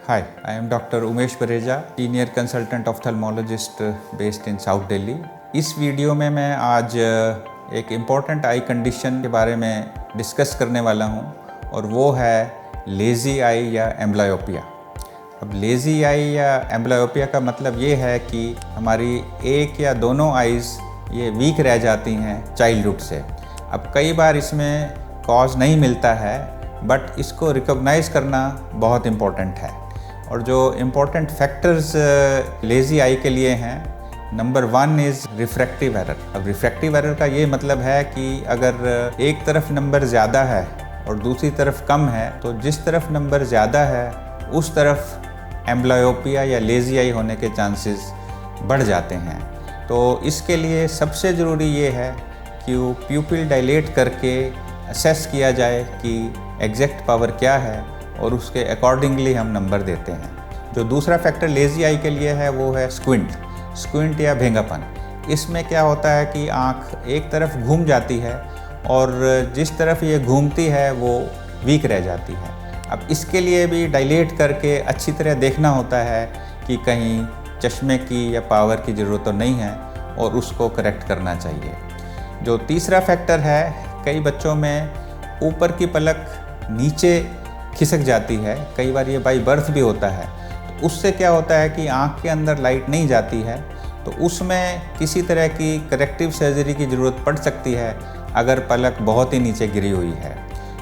Hi, I am Dr. Umesh Bareja, Senior Consultant Ophthalmologist based in South Delhi. इस video में मैं आज एक इम्पॉर्टेंट आई कंडीशन के बारे में डिस्कस करने वाला हूँ और वो है लेज़ी आई या एम्ब्लायोपिया। अब लेज़ी आई या एम्ब्लायोपिया का मतलब ये है कि हमारी एक या दोनों आइज़ ये वीक रह जाती हैं चाइल्डहुड से। अब कई बार इसमें कॉज नहीं मिलता है, बट इसको रिकॉग्नाइज़ करना बहुत इम्पॉर्टेंट है। और जो इम्पॉर्टेंट फैक्टर्स लेज़ी आई के लिए हैं, नंबर 1 इज़ रिफ्रैक्टिव एरर। अब रिफ्रैक्टिव एरर का ये मतलब है कि अगर एक तरफ नंबर ज़्यादा है और दूसरी तरफ कम है, तो जिस तरफ नंबर ज़्यादा है उस तरफ एम्ब्लायोपिया या लेज़ी आई होने के चांसेस बढ़ जाते हैं। तो इसके लिए सबसे ज़रूरी ये है कि वो प्यूपिल डायलेट करके असेस किया जाए कि एग्जैक्ट पावर क्या है और उसके अकॉर्डिंगली हम नंबर देते हैं। जो दूसरा फैक्टर लेज़ी आई के लिए है वो है स्क्विंट या भेंगापन। इसमें क्या होता है कि आँख एक तरफ घूम जाती है और जिस तरफ ये घूमती है वो वीक रह जाती है। अब इसके लिए भी डायलेट करके अच्छी तरह देखना होता है कि कहीं चश्मे की या पावर की ज़रूरत तो नहीं है और उसको करेक्ट करना चाहिए। जो तीसरा फैक्टर है, कई बच्चों में ऊपर की पलक नीचे खिसक जाती है, कई बार ये बाई बर्थ भी होता है। तो उससे क्या होता है कि आँख के अंदर लाइट नहीं जाती है, तो उसमें किसी तरह की करेक्टिव सर्जरी की ज़रूरत पड़ सकती है अगर पलक बहुत ही नीचे गिरी हुई है।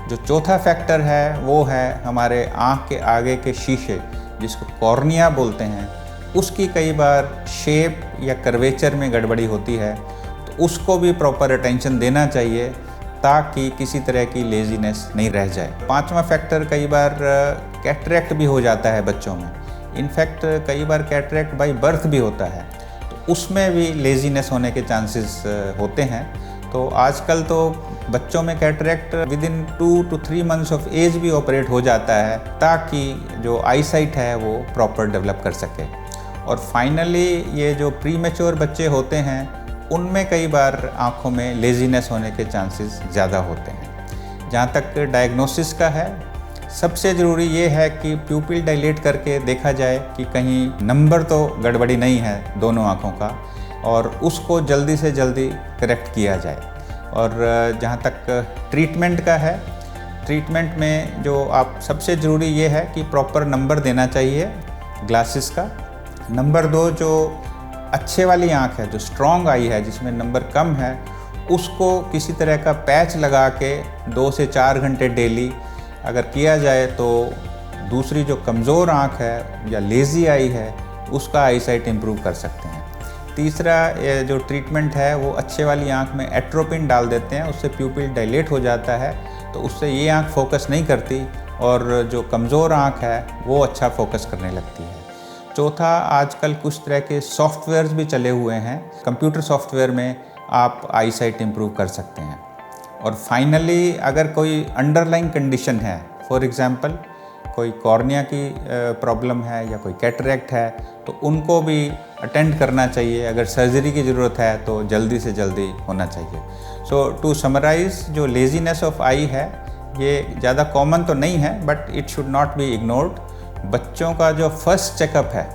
जो चौथा फैक्टर है वो है हमारे आँख के आगे के शीशे, जिसको कॉर्निया बोलते हैं, उसकी कई बार शेप या कर्वेचर में गड़बड़ी होती है, तो उसको भी प्रॉपर अटेंशन देना चाहिए ताकि किसी तरह की लेज़ीनेस नहीं रह जाए। पांचवा फैक्टर, कई बार कैटरेक्ट भी हो जाता है बच्चों में। इनफैक्ट कई बार कैटरेक्ट बाई बर्थ भी होता है, तो उसमें भी लेज़ीनेस होने के चांसेस होते हैं। तो आजकल तो बच्चों में cataract within 2 to 3 months of age भी ऑपरेट हो जाता है ताकि जो आई साइट है वो प्रॉपर डेवलप कर सके। और फाइनली ये जो प्री मैच्योर बच्चे होते हैं उनमें कई बार आँखों में लेज़ीनेस होने के चांसेस ज़्यादा होते हैं। जहाँ तक डायग्नोसिस का है, सबसे ज़रूरी ये है कि प्यूपिल डायलेट करके देखा जाए कि कहीं नंबर तो गड़बड़ी नहीं है दोनों आँखों का, और उसको जल्दी से जल्दी करेक्ट किया जाए। और जहाँ तक ट्रीटमेंट का है, ट्रीटमेंट में जो आप सबसे ज़रूरी ये है कि प्रॉपर नंबर देना चाहिए ग्लासेस का। नंबर 2, जो अच्छे वाली आँख है, जो स्ट्रॉन्ग आई है, जिसमें नंबर कम है, उसको किसी तरह का पैच लगा के 2 से 4 घंटे डेली अगर किया जाए तो दूसरी जो कमज़ोर आँख है या लेज़ी आई है उसका आई साइट इम्प्रूव कर सकते हैं। तीसरा जो ट्रीटमेंट है वो अच्छे वाली आँख में एट्रोपिन डाल देते हैं, उससे प्यूपिल डायलेट हो जाता है, तो उससे ये आँख फोकस नहीं करती और जो कमज़ोर आँख है वो अच्छा फोकस करने लगती है। चौथा, आजकल कुछ तरह के सॉफ्टवेयर्स भी चले हुए हैं, कंप्यूटर सॉफ्टवेयर में आप आई साइट इम्प्रूव कर सकते हैं। और फाइनली अगर कोई अंडरलाइंग कंडीशन है, फॉर एग्ज़ाम्पल कोई कॉर्निया की प्रॉब्लम है या कोई कैटरेक्ट है, तो उनको भी अटेंड करना चाहिए। अगर सर्जरी की ज़रूरत है तो जल्दी से जल्दी होना चाहिए। सो टू समराइज़, जो लेज़ीनेस ऑफ आई है ये ज़्यादा कॉमन तो नहीं है, but it should not be ignored. बच्चों का जो फर्स्ट चेकअप है,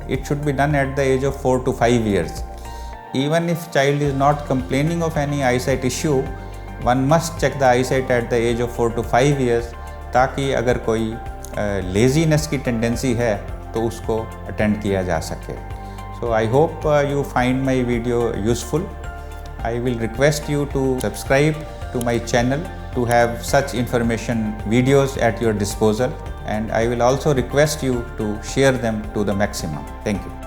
it should be done at the age of 4 to 5 years. Even if child is not complaining of any eyesight issue, one must check the eyesight at the age of 4 to 5 years, ताकि अगर कोई laziness की tendency है तो उसको attend किया जा सके। So I hope you find my video useful. I will request you to subscribe to my channel to have such information videos at your disposal, and I will also request you to share them to the maximum. Thank you.